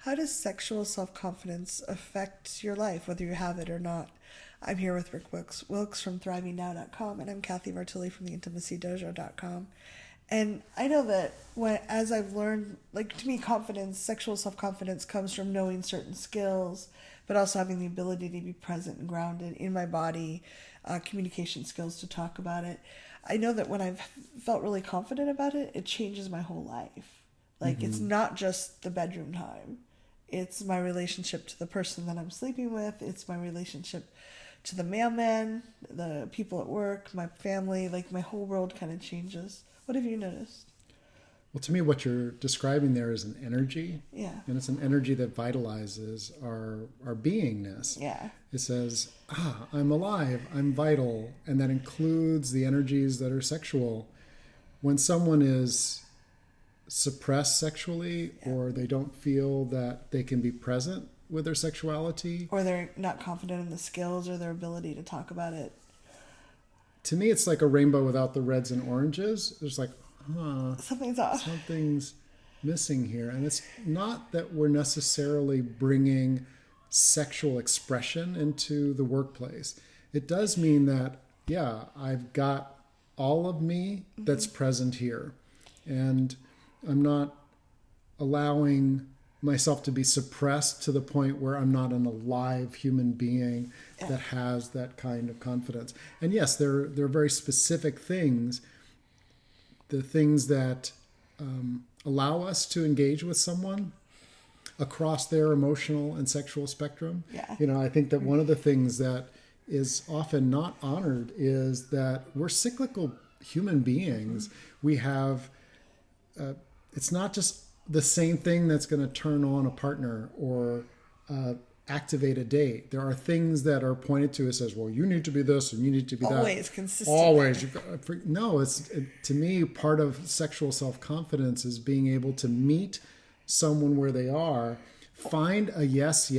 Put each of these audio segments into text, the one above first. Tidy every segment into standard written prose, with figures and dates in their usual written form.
How does sexual self-confidence affect your life, whether you have it or not? I'm here with Rick Wilkes from ThrivingNow.com, and I'm Kathy Martilli from theintimacydojo.com. And I know that as I've learned, like, to me, confidence, sexual self-confidence comes from knowing certain skills, but also having the ability to be present and grounded in my body, communication skills to talk about it. I know that when I've felt really confident about it, it changes my whole life. Like, it's not just the bedroom time. It's my relationship to the person that I'm sleeping with. It's my relationship to the mailman, the people at work, my family. Like, my whole world kind of changes. What have you noticed? Well, to me, what you're describing there is an energy. Yeah. And it's an energy that vitalizes our beingness. Yeah. It says, I'm alive, I'm vital. And that includes the energies that are sexual. When someone is suppressed sexually, or they don't feel that they can be present with their sexuality, or they're not confident in the skills or their ability to talk about it, to me it's like a rainbow without the reds and oranges. There's like, something's off. Something's missing here. And it's not that we're necessarily bringing sexual expression into the workplace. It does mean that, yeah, I've got all of me that's present here. And I'm not allowing myself to be suppressed to the point where I'm not an alive human being that has that kind of confidence. And yes, there are very specific things, the things that allow us to engage with someone across their emotional and sexual spectrum. Yeah. You know, I think that one of the things that is often not honored is that we're cyclical human beings. We have it's not just the same thing that's going to turn on a partner or activate a date. There are things that are pointed to as, well, you need to be this and you need to be that. Always consistent. Always. No, to me, part of sexual self-confidence is being able to meet someone where they are, find a yes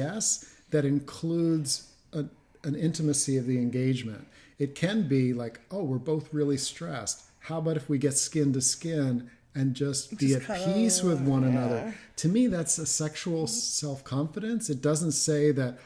that includes an intimacy of the engagement. It can be like, oh, we're both really stressed. How about if we get skin to skin and just be at peace with one another? To me, that's a sexual self-confidence. It doesn't say that,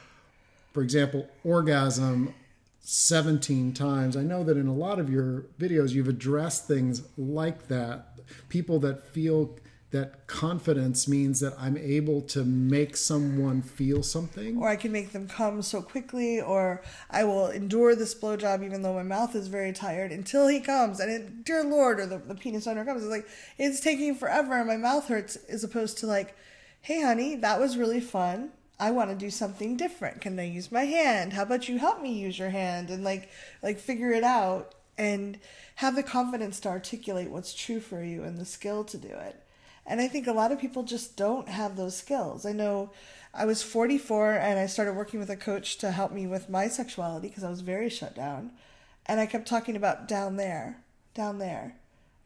for example, orgasm 17 times. I know that in a lot of your videos, you've addressed things like that. People that feel that confidence means that I'm able to make someone feel something. Or I can make them come so quickly, or I will endure this blowjob even though my mouth is very tired until he comes. And dear Lord, or the penis owner comes. It's like, it's taking forever and my mouth hurts, as opposed to like, hey honey, that was really fun. I want to do something different. Can I use my hand? How about you help me use your hand? And like figure it out and have the confidence to articulate what's true for you and the skill to do it. And I think a lot of people just don't have those skills. I know I was 44 and I started working with a coach to help me with my sexuality because I was very shut down. And I kept talking about down there. And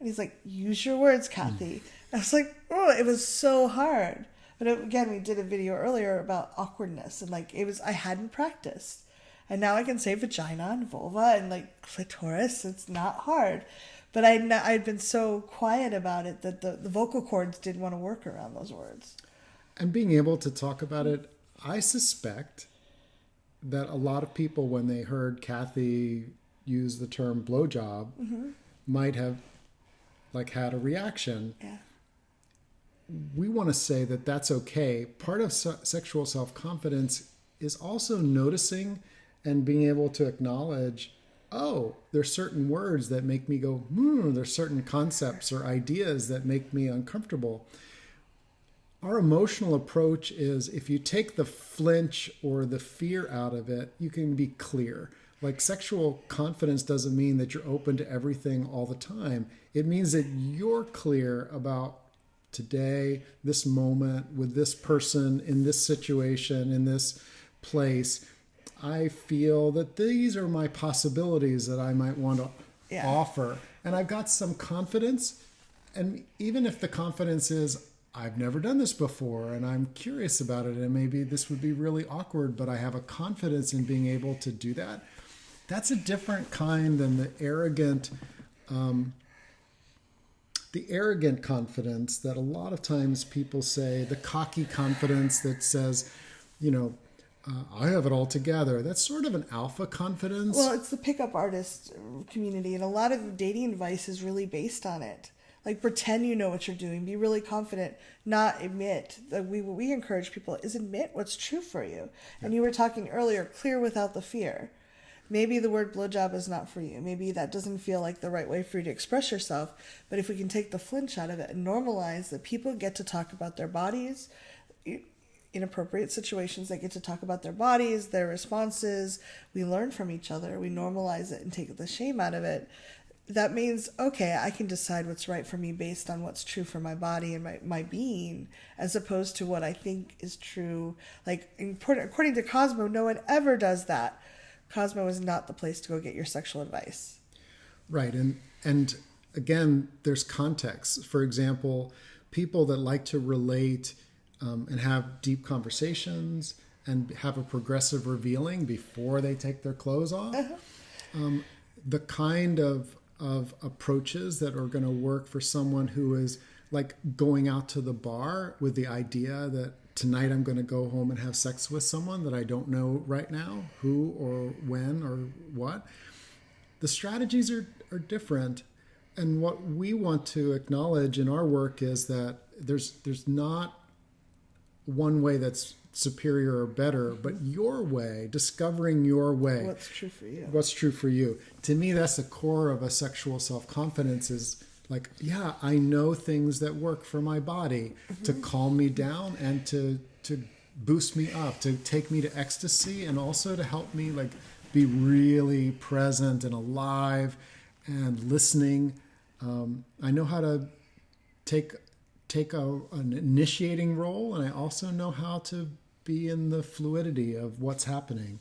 he's like, use your words, Kathy. I was like, oh, it was so hard. But again, we did a video earlier about awkwardness and like I hadn't practiced. And now I can say vagina and vulva and like clitoris. It's not hard. But I'd been so quiet about it that the vocal cords didn't want to work around those words. And being able to talk about it, I suspect that a lot of people, when they heard Kathy use the term blowjob, might have like had a reaction. Yeah. We want to say that that's okay. Part of sexual self-confidence is also noticing and being able to acknowledge, oh, there's certain words that make me go, there's certain concepts or ideas that make me uncomfortable. Our emotional approach is, if you take the flinch or the fear out of it, you can be clear. Like, sexual confidence doesn't mean that you're open to everything all the time. It means that you're clear about today, this moment, with this person, in this situation, in this place. I feel that these are my possibilities that I might want to offer. And I've got some confidence. And even if the confidence is, I've never done this before and I'm curious about it and maybe this would be really awkward, but I have a confidence in being able to do that. That's a different kind than the arrogant the arrogant confidence that a lot of times people say, the cocky confidence that says, you know, I have it all together. That's sort of an alpha confidence. Well, it's the pickup artist community, and a lot of dating advice is really based on it. Like, pretend you know what you're doing. Be really confident. Not admit. What we encourage people is admit what's true for you. And you were talking earlier, clear without the fear. Maybe the word blowjob is not for you. Maybe that doesn't feel like the right way for you to express yourself. But if we can take the flinch out of it and normalize that people get to talk about their bodies, in appropriate situations, they get to talk about their bodies, their responses. We learn from each other. We normalize it and take the shame out of it. That means, okay, I can decide what's right for me based on what's true for my body and my being, as opposed to what I think is true. Like, according to Cosmo, no one ever does that. Cosmo is not the place to go get your sexual advice. Right. And again, there's context. For example, people that like to relate and have deep conversations and have a progressive revealing before they take their clothes off. The kind of approaches that are going to work for someone who is like going out to the bar with the idea that tonight I'm going to go home and have sex with someone that I don't know right now, who or when or what. The strategies are different. And what we want to acknowledge in our work is that there's not one way that's superior or better, but your way, discovering your way. What's true for you. What's true for you. To me, that's the core of a sexual self-confidence is like, yeah, I know things that work for my body to calm me down and to boost me up, to take me to ecstasy, and also to help me like be really present and alive and listening. I know how to take an initiating role, and I also know how to be in the fluidity of what's happening.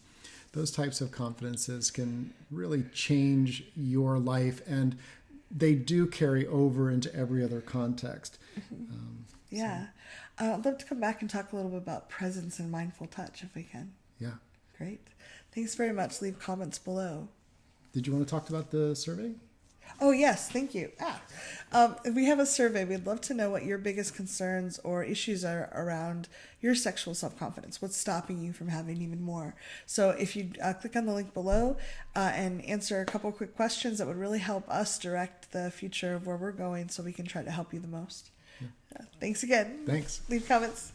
Those types of confidences can really change your life, and they do carry over into every other context. Yeah. I'd love to come back and talk a little bit about presence and mindful touch if we can. Yeah. Great. Thanks very much. Leave comments below. Did you want to talk about the survey? Oh, yes. Thank you. We have a survey. We'd love to know what your biggest concerns or issues are around your sexual self-confidence. What's stopping you from having even more? So if you click on the link below and answer a couple quick questions, that would really help us direct the future of where we're going so we can try to help you the most. Yeah. Thanks again. Thanks. Leave comments.